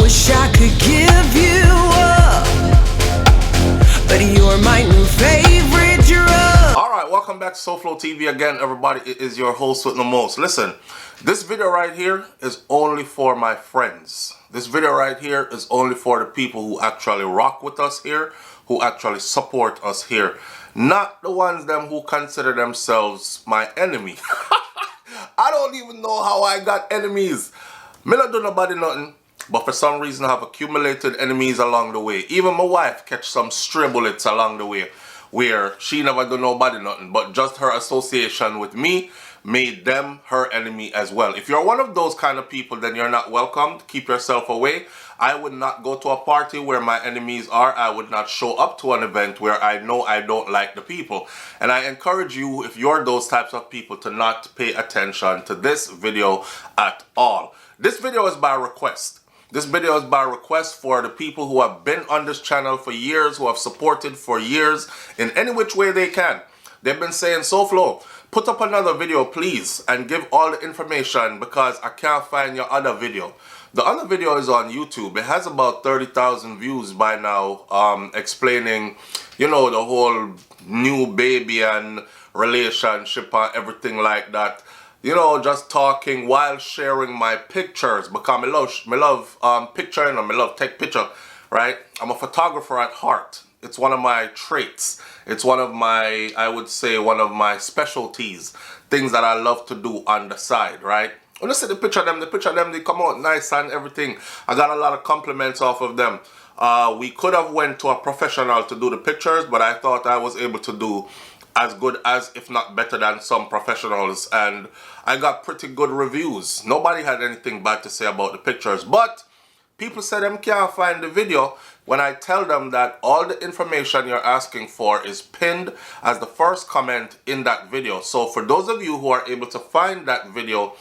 wish I could give you up, but you're my new favorite drug. Alright, welcome back to SouFLoTV again, everybody. It is your host with the most. Listen, this video right here is only for my friends. This video right here is only for the people who actually rock with us here, who actually support us here. Not the ones them who consider themselves my enemy. I don't even know how I got enemies. Me not do nobody nothing, but for some reason I have accumulated enemies along the way. Even my wife catch some stray bullets along the way, where she never do nobody nothing, but just her association with me made them her enemy as well. If you're one of those kind of people, then you're not welcome. Keep yourself away. I would not go to a party where my enemies are. I would not show up to an event where I know I don't like the people. And I encourage you, if you're those types of people, to not pay attention to this video at all. This video is by request. This video is by request for the people who have been on this channel for years, who have supported for years in any which way they can. They've been saying, SouFlo, put up another video please and give all the information because I can't find your other video. The other video is on YouTube. It has about 30,000 views by now, explaining, you know, the whole new baby and relationship and everything like that. You know, just talking while sharing my pictures, because I love picturing and I love take picture, right? I'm a photographer at heart. It's one of my traits. It's one of my, I would say, one of my specialties, things that I love to do on the side, right? When you see the picture of them, they come out nice and everything. I got a lot of compliments off of them. We could have went to a professional to do the pictures, but I thought I was able to do as good as, if not better than, some professionals, and I got pretty good reviews. Nobody had anything bad to say about the pictures, but people say them can't find the video when I tell them that all the information you're asking for is pinned as the first comment in that video. So for those of you who are able to find that video,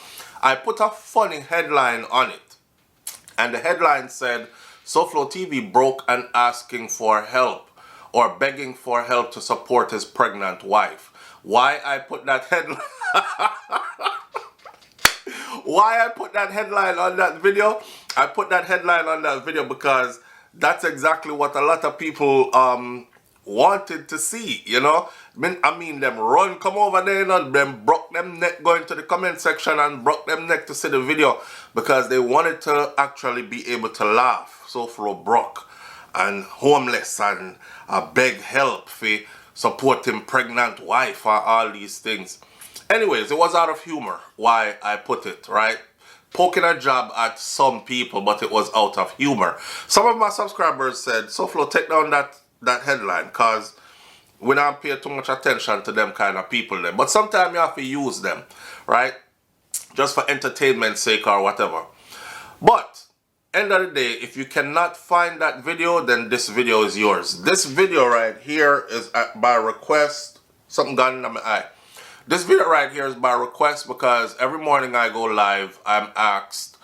I put a funny headline on it, and the headline said, SouFLoTV broke and asking for help, or begging for help to support his pregnant wife. Why I put that headline why I put that headline on that video? I put that headline on that video because that's exactly what a lot of people wanted to see, you know. I mean them run come over there, you know, them broke them neck going to the comment section and broke them neck to see the video because they wanted to actually be able to laugh. SouFlo broke and homeless and beg help for supporting pregnant wife or all these things. Anyways, it was out of humor why I put it, right? Poking a jab at some people, but it was out of humor. Some of my subscribers said, SouFlo, take down that headline because we don't pay too much attention to them kind of people then. But sometimes you have to use them, right? Just for entertainment's sake or whatever. But end of the day, if you cannot find that video, then this video is yours. This video right here is by request. Something got in my eye. This video right here is by request because every morning I go live, I'm asked,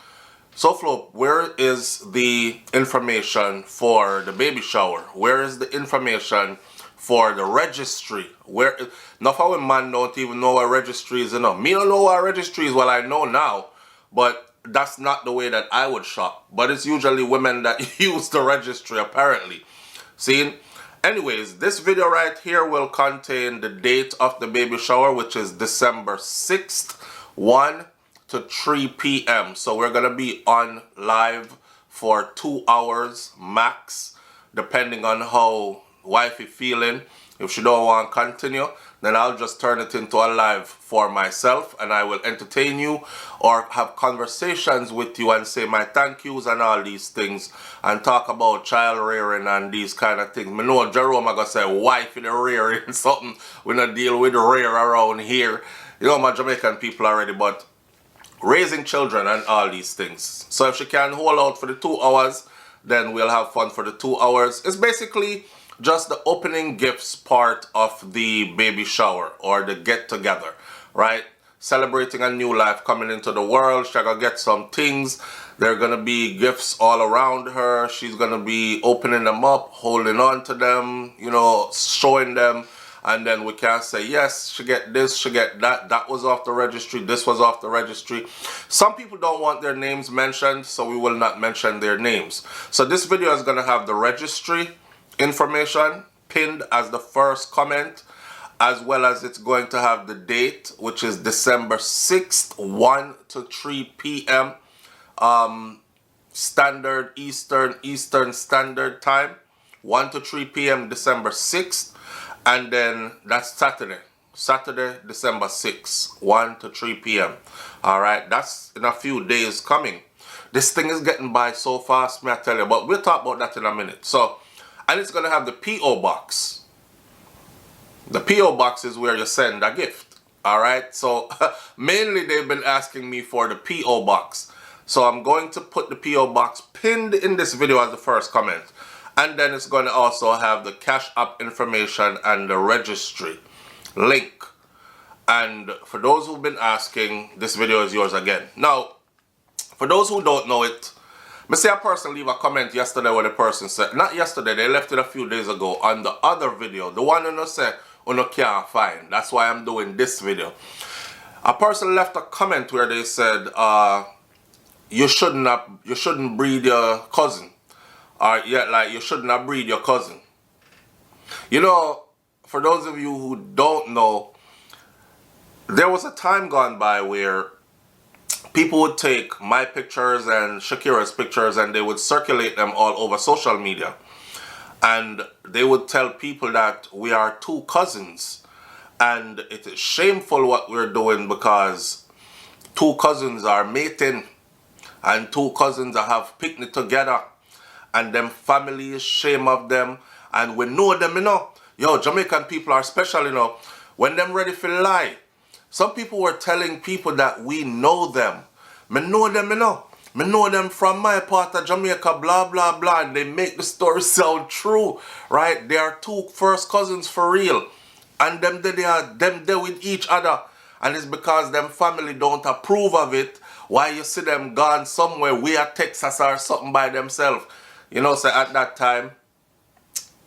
SouFlo, where is the information for the baby shower? Where is the information for the registry? Where? Enough of man don't even know what registry is. Enough. Me don't know what registry is. Well, I know now, but that's not the way that I would shop. But it's usually women that use the registry, apparently. See? Anyways, this video right here will contain the date of the baby shower, which is December 6th, 1 to 3 p.m. So we're going to be on live for 2 hours max, depending on how wifey feeling. If she don't want to continue, then I'll just turn it into a live for myself and I will entertain you or have conversations with you and say my thank yous and all these things and talk about child rearing and these kind of things. I know Jerome I gonna say wifey the rearing something. We don't deal with the rear around here. You know my Jamaican people already, but raising children and all these things. So if she can hold out for the 2 hours, then we'll have fun for the 2 hours. It's basically just the opening gifts part of the baby shower or the get together, right? Celebrating a new life coming into the world. She's gonna get some things. There are gonna be gifts all around her. She's gonna be opening them up, holding on to them, you know, showing them and then we can say, yes, she get this, she get that, that was off the registry, this was off the registry. Some people don't want their names mentioned, so we will not mention their names. So this video is going to have the registry information pinned as the first comment, as well as it's going to have the date, which is December 6th, 1 to 3 p.m. Standard Eastern Standard Time, 1 to 3 p.m. December 6th, and then that's Saturday, December 6th, 1 to 3 p.m. All right, that's in a few days coming. This thing is getting by so fast, may I tell you, but we'll talk about that in a minute. So, and it's going to have the P.O. box. The P.O. box is where you send a gift. All right, so mainly they've been asking me for the P.O. box. So I'm going to put the P.O. box pinned in this video as the first comment. And then it's going to also have the Cash App information and the registry link. And for those who've been asking, this video is yours again. Now, for those who don't know it, I see a person leave a comment yesterday where the person said, not yesterday, they left it a few days ago on the other video, the one who said, "Uno can't find." That's why I'm doing this video. A person left a comment where they said, you shouldn't breed your cousin. Or yeah, like you shouldn't have breed your cousin. You know, for those of you who don't know, there was a time gone by where people would take my pictures and Shakira's pictures and they would circulate them all over social media. And they would tell people that we are two cousins. And it is shameful what we're doing because two cousins are mating. And two cousins have picnic together. And them families shame of them. And we know them, you know. Yo, Jamaican people are special, you know. When them ready for lie. Some people were telling people that we know them. Me know them, you know. Me know them from my part of Jamaica, blah, blah, blah. And they make the story sound true, right? They are two first cousins for real. And them they with each other. And it's because them family don't approve of it. Why you see them gone somewhere, we at Texas or something by themselves. You know, so at that time,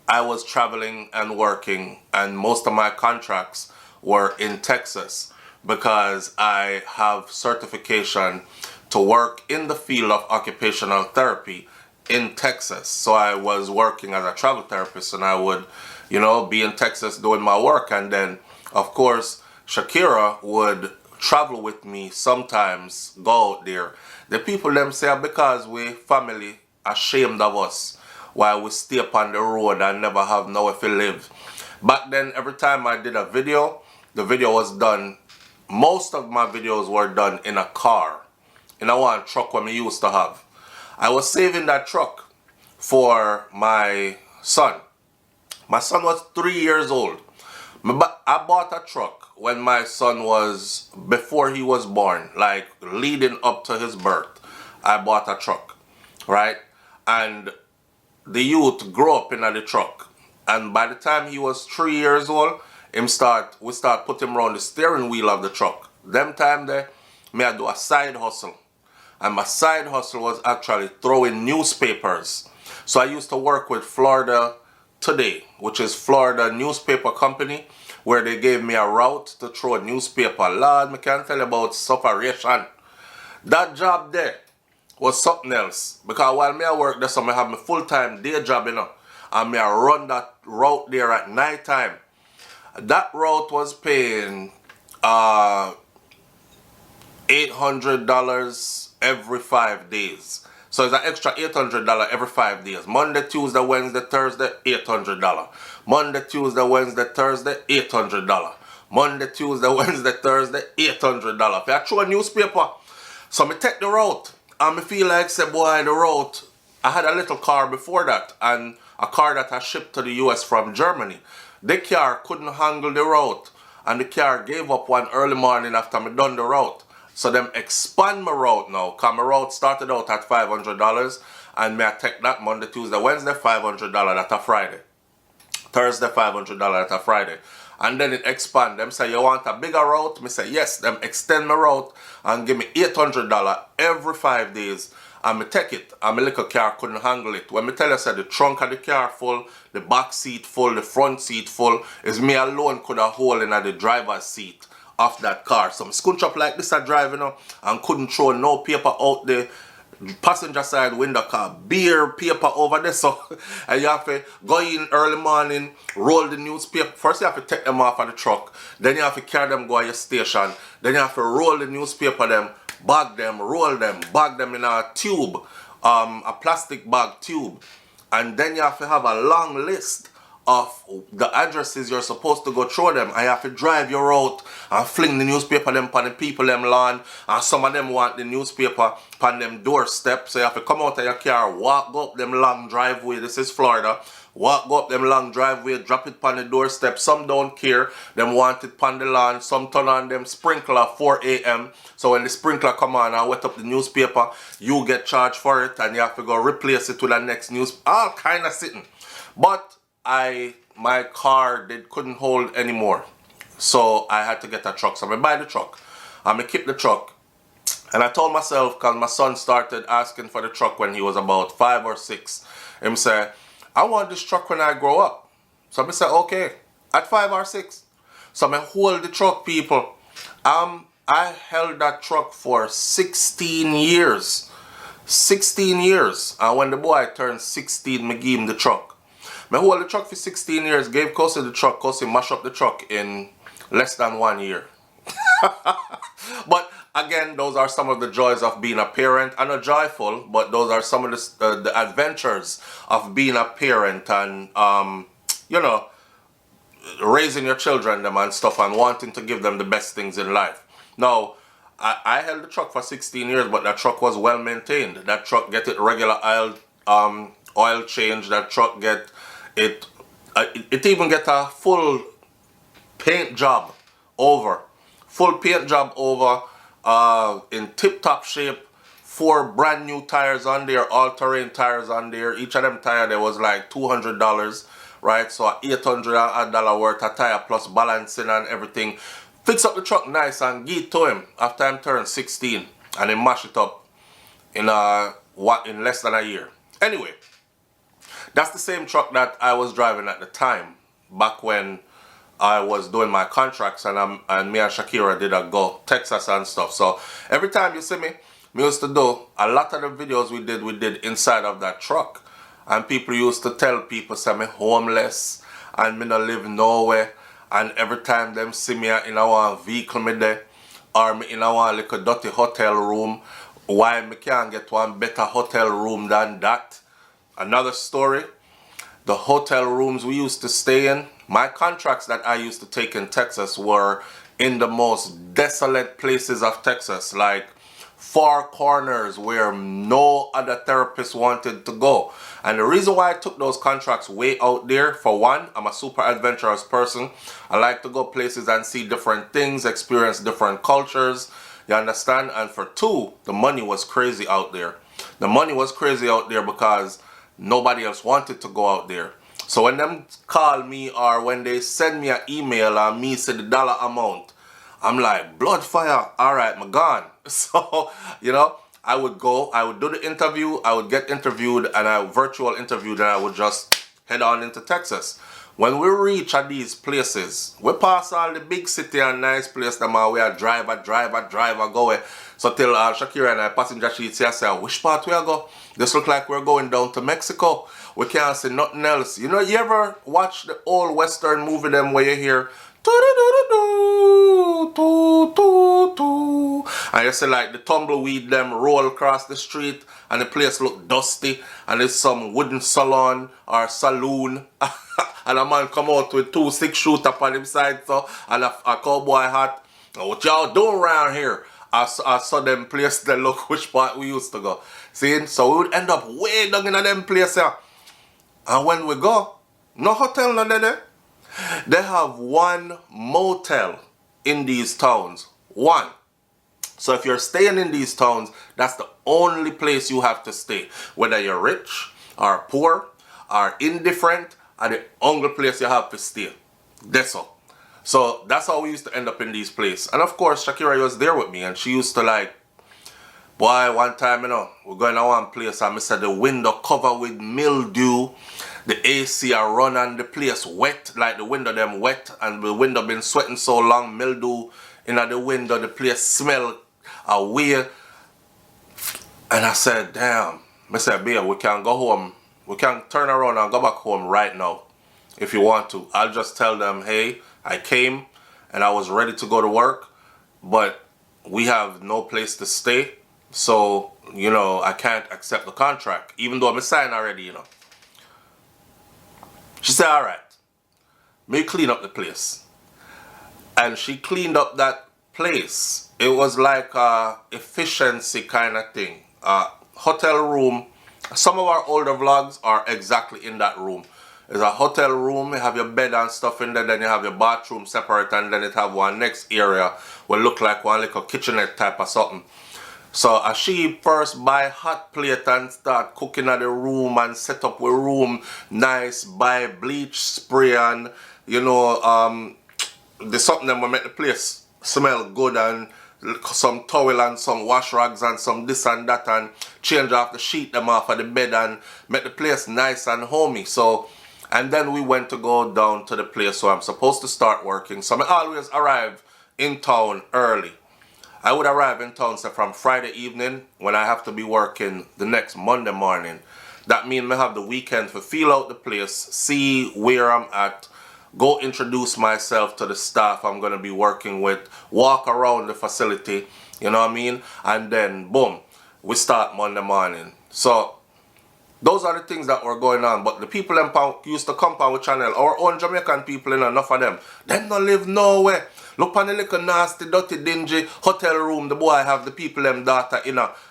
I was traveling and working, and most of my contracts were in Texas because I have certification to work in the field of occupational therapy in Texas. So I was working as a travel therapist, and I would, you know, be in Texas doing my work. And then, of course, Shakira would travel with me sometimes, go out there. The people them say because we family ashamed of us while we stay up on the road and never have nowhere to live. Back then, every time I did a video, the video was done, most of my videos were done in a car, in a one truck what I used to have. I was saving that truck for my son. My son was 3 years old. I bought a truck when my son was, before he was born, like leading up to his birth. I bought a truck, right? And the youth grew up in the truck. And by the time he was 3 years old, we start putting him around the steering wheel of the truck. Them time there, me I do a side hustle. And my side hustle was actually throwing newspapers. So I used to work with Florida Today, which is Florida newspaper company, where they gave me a route to throw a newspaper. Lord, I can't tell you about separation. That job there was something else. Because while me I work there, so I have my full-time day job, you know. And me I run that route there at night time. That route was paying $800 every 5 days. So it's an extra $800 every 5 days. Monday, Tuesday, Wednesday, Thursday, $800. Monday, Tuesday, Wednesday, Thursday, $800. Monday, Tuesday, Wednesday, Thursday, $800. If I throw a newspaper, so I take the route. And I feel like, say, boy, the route, I had a little car before that. And a car that I shipped to the US from Germany. The car couldn't handle the route. And the car gave up one early morning after I done the route. So them expand my route now. Cause my route started out at $500. And me I take that Monday, Tuesday, Wednesday, $500 that a Friday. Thursday, $500 that a Friday. And then it expand. Them say, you want a bigger route? Me say, yes. Them extend my route and give me $800 every 5 days. and me take it, and my little car couldn't handle it. When me tell you, said the trunk of the car full, the back seat full, the front seat full, is me alone could have hole in the driver's seat of that car. So I scunch up like this I drive, you know, and couldn't throw no paper out the passenger side window car, beer paper over there. So and you have to go in early morning, roll the newspaper. First you have to take them off of the truck, then you have to carry them go to your station, then you have to roll the newspaper them, bag them, roll them, bag them in a tube, a plastic bag tube, and then you have to have a long list of the addresses you're supposed to go through them. I have to drive your route and fling the newspaper them on the people them lawn, and some of them want the newspaper on them doorstep, so you have to come out of your car, walk up them long driveway. This is Florida. Walk up them long driveway, drop it on the doorstep. Some don't care, them want it on the lawn. Some turn on them sprinkler 4 a.m. So when the sprinkler come on and wet up the newspaper, you get charged for it, and you have to go replace it with the next news. All kind of sitting. But my car couldn't hold anymore, so I had to get a truck. So I buy the truck, I keep the truck, and I told myself, because my son started asking for the truck when he was about 5 or 6, him say, I want this truck when I grow up. So I said, okay, at 5 or 6. So I hold the truck, people. I held that truck for 16 years. 16 years. And when the boy turned 16, I gave him the truck. I hold the truck for 16 years, gave Kosi the truck, Kosi mash up the truck in less than 1 year. But again, those are some of the joys of being a parent. And not joyful, but those are some of the adventures of being a parent and, you know, raising your children them and stuff and wanting to give them the best things in life. Now, I held the truck for 16 years, but that truck was well maintained. That truck get it regular oil change. That truck get it even get a full paint job over. Full paint job over, in tip-top shape. 4 brand new tires on there, all-terrain tires on there. Each of them tire there was like $200, right? So $800 worth of tire plus balancing and everything. Fix up the truck nice and give it to him after I turned 16, and he mash it up in less than a year. Anyway, that's the same truck that I was driving at the time, back when I was doing my contracts, and me and Shakira did a go Texas and stuff. So every time you see me used to do a lot of the videos we did inside of that truck. And people used to tell people, say me homeless and me not live nowhere. And every time them see me in our vehicle me there, or me in our little dirty hotel room, why me can't get one better hotel room than that? Another story, the hotel rooms we used to stay in, my contracts that I used to take in Texas were in the most desolate places of Texas, like far corners where no other therapist wanted to go. And the reason why I took those contracts way out there, for one, I'm a super adventurous person. I like to go places and see different things, experience different cultures, you understand? And for two, the money was crazy out there. The money was crazy out there because nobody else wanted to go out there. So when them call me or when they send me an email and me say the dollar amount, I'm like, blood fire, alright, I'm gone. So, you know, I would go, I would do the interview, I would get interviewed, and I virtual interviewed, and I would just head on into Texas. When we reach at these places, we pass all the big city and nice place that we are driver go. So till Shakira and I passenger sheets here say, which part we are go? This look like we're going down to Mexico. We can't see nothing else. You know, you ever watch the old Western movie them where you hear and you see like the tumbleweed them roll across the street and the place look dusty and there's some wooden salon or saloon and a man come out with 2 6-shooter on him side so and a cowboy hat. What y'all doing around here? I saw them place the look which part we used to go. See, so we would end up way down in them place here. And when we go, no hotel no there. They have one motel in these towns. One. So if you're staying in these towns, that's the only place you have to stay. Whether you're rich or poor or indifferent, or the only place you have to stay. That's all. So that's how we used to end up in these places. And of course, Shakira was there with me and she used to like, Boy, one time, we're going to one place and I said the window covered with mildew. The AC are run and the place wet, like the window them wet, and the window been sweating so long, mildew in the window, the place smell away. And I said, damn. I said, babe, we can go home. We can turn around and go back home right now if you want to. I'll just tell them, hey, I came and I was ready to go to work, but we have no place to stay. So, I can't accept the contract, even though I'm signed already, She said, all right, me clean up the place. And she cleaned up that place. It was like a efficiency kind of thing. Hotel room. Some of our older vlogs are exactly in that room. It's a hotel room, you have your bed and stuff in there, then you have your bathroom separate, and then it have one next area will look like one little kitchenette type of something. So as she first buy hot plate and start cooking at the room and set up a room nice, buy bleach spray and there's something that will make the place smell good, and some towel and some wash rags and some this and that, and change off the sheet them off of the bed and make the place nice and homey. So, and then we went to go down to the place where I'm supposed to start working. So I always arrive in town early. I would arrive in town, say, from Friday evening when I have to be working the next Monday morning. That means I have the weekend to feel out the place, see where I'm at, go introduce myself to the staff I'm going to be working with, walk around the facility, you know what I mean? And then, boom, we start Monday morning. So, those are the things that were going on. But the people in used to come on with channel, our own Jamaican people, enough of them don't live nowhere. Look on the little nasty, dirty, dingy hotel room the boy have the people them daughter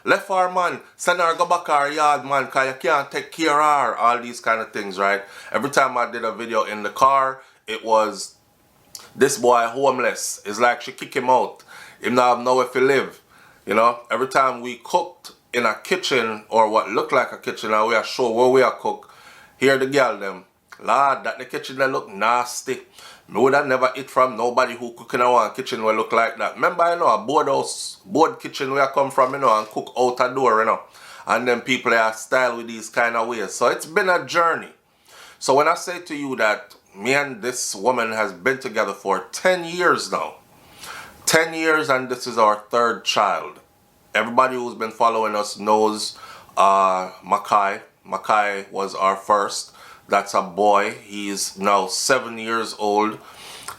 left her man, send her go back her yard man, cause you can't take care of her. All these kind of things, right? Every time I did a video in the car, it was this boy homeless. It's like she kick him out. Him not have nowhere to live. Every time we cooked in a kitchen or what looked like a kitchen and we are show where we are cook, here the girl them, Lord, that the kitchen that look nasty. Me would have never eat from nobody who cook in a one kitchen will look like that. Remember, a board kitchen where I come from, and cook out a door, And then people are style with these kind of ways. So it's been a journey. So when I say to you that me and this woman has been together for 10 years now. 10 years, and this is our third child. Everybody who's been following us knows Makai. Makai was our first. That's a boy. He's now 7 years old.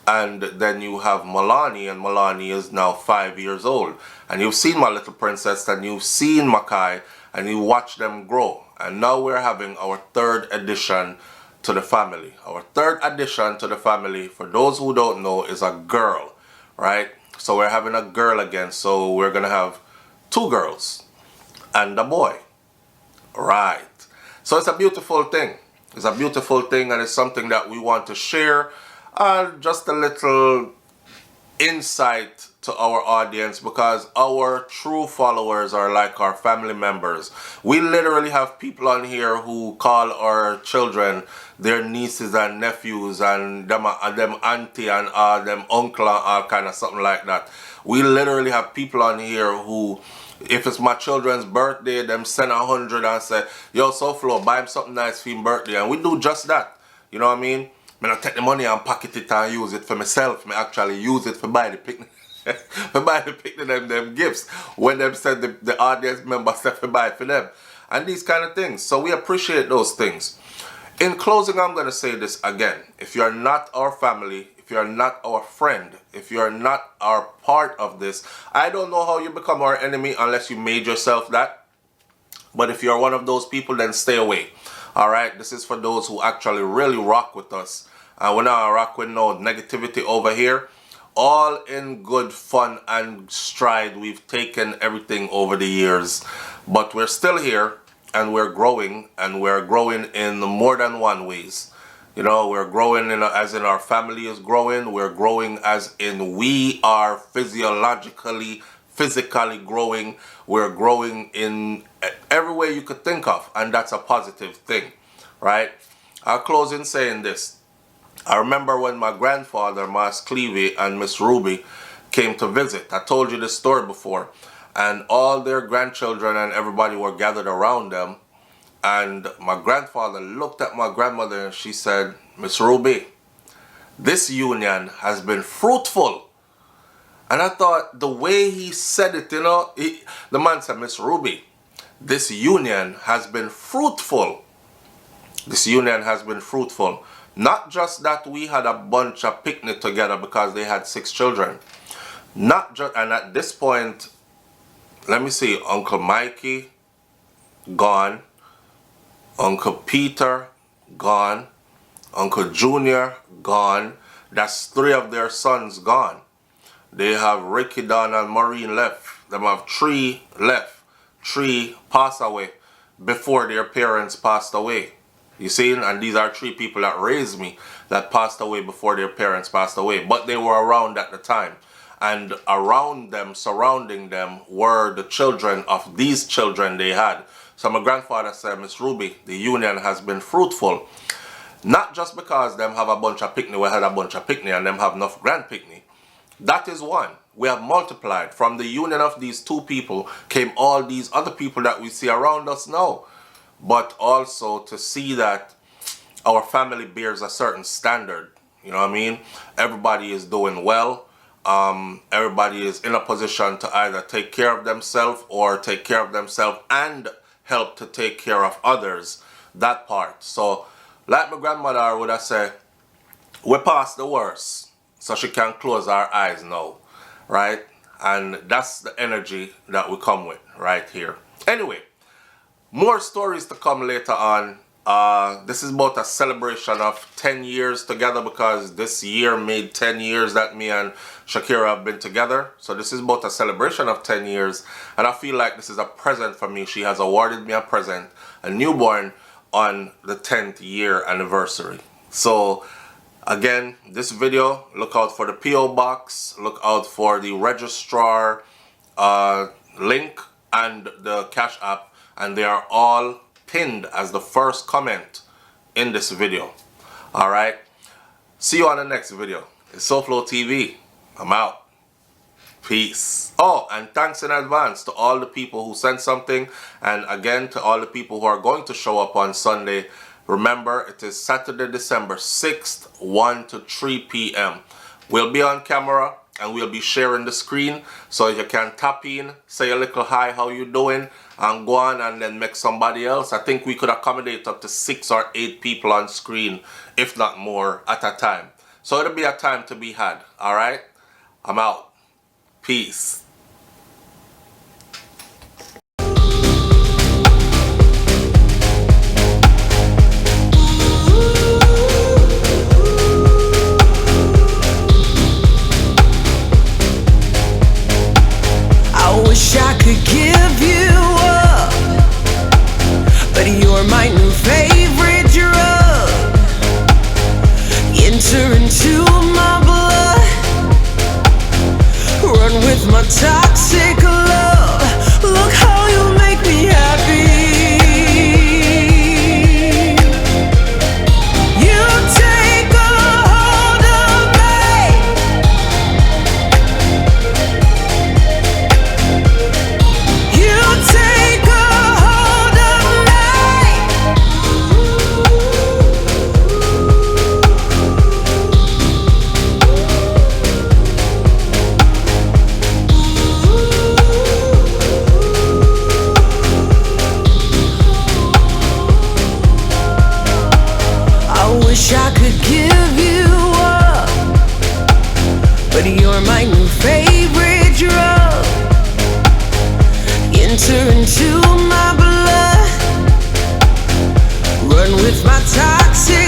And then you have Milani, and Milani is now 5 years old. And you've seen my little princess, and you've seen Makai, and you watch them grow. And now we're having our third addition to the family. Our third addition to the family, for those who don't know, is a girl, right? So we're having a girl again. So we're gonna have 2 girls and a boy, right? So it's a beautiful thing. It's a beautiful thing, and it's something that we want to share. Just a little insight to our audience, because our true followers are like our family members. We literally have people on here who call our children their nieces and nephews, and them auntie and them uncle and all kind of something like that. We literally have people on here who, if it's my children's birthday, them send 100 and say, yo, SouFlo, buy him something nice for his birthday. And we do just that. You know what I mean? I don't take the money and pocket it and use it for myself. I actually use it for buy the picnic. For buy the picnic them gifts. When them send the audience members stuff to buy for them. And these kind of things. So we appreciate those things. In closing, I'm going to say this again. If you're not our family, if you're not our friend, if you're not our part of this, I don't know how you become our enemy unless you made yourself that. But if you're one of those people, then stay away. Alright, this is for those who actually really rock with us. And we're not rock with no negativity over here. All in good fun and stride. We've taken everything over the years. But we're still here, and we're growing in more than one ways. We're growing as in our family is growing. We're growing as in we are physically growing. We're growing in every way you could think of, and that's a positive thing, right? I'll close in saying this. I remember when my grandfather, Mas Clevey, and Miss Ruby came to visit. I told you this story before. and all their grandchildren and everybody were gathered around them. And my grandfather looked at my grandmother and she said, "Miss Ruby, this union has been fruitful." And I thought the way he said it, the man said, "Miss Ruby, this union has been fruitful. This union has been fruitful." Not just that we had a bunch of picnic together because they had 6 children. Not just, and at this point, let me see, Uncle Mikey, gone. Uncle Peter, gone. Uncle Junior, gone. That's 3 of their sons gone. They have Ricky, Don, and Maureen left. Them have 3 left. 3 passed away before their parents passed away. You see, and these are 3 people that raised me that passed away before their parents passed away. But they were around at the time. And around them, surrounding them, were the children of these children they had. So my grandfather said, "Miss Ruby, the union has been fruitful." Not just because them have a bunch of picnic, we had a bunch of picnic and them have enough grand picnic. That is one. We have multiplied. From the union of these 2 people came all these other people that we see around us now. But also to see that our family bears a certain standard. You know what I mean? Everybody is doing well. Everybody is in a position to either take care of themselves or take care of themselves and help to take care of others. That part. So, like my grandmother would have said, we're past the worst, so she can close our eyes now, right? And that's the energy that we come with right here. Anyway, more stories to come later on. This is about a celebration of 10 years together, because this year made 10 years that me and Shakira have been together. So this is about a celebration of 10 years. And I feel like this is a present for me. She has awarded me a present, a newborn, on the 10th year anniversary. So again, this video, look out for the P.O. box, look out for the registrar link and the Cash App, and they are all pinned as the first comment in this video. Alright, see you on the next video. It's SouFLoTV. I'm out. Peace. Oh, and thanks in advance to all the people who sent something, and again to all the people who are going to show up on Sunday. Remember, it is Saturday, December 6th, 1 to 3 p.m. We'll be on camera and we'll be sharing the screen, so you can tap in, say a little hi, how you doing, and go on and then make somebody else. I think we could accommodate up to 6 or 8 people on screen, if not more, at a time. So it'll be a time to be had. Alright? I'm out. Peace. I wish I could give you up, but you're my new favorite drug. Enter into my blood, run with my toxic love. Look how you make me happy. You take a hold of me. You take a hold of I wish I could give you up, but you're my new favorite drug. Enter into my blood, run with my toxic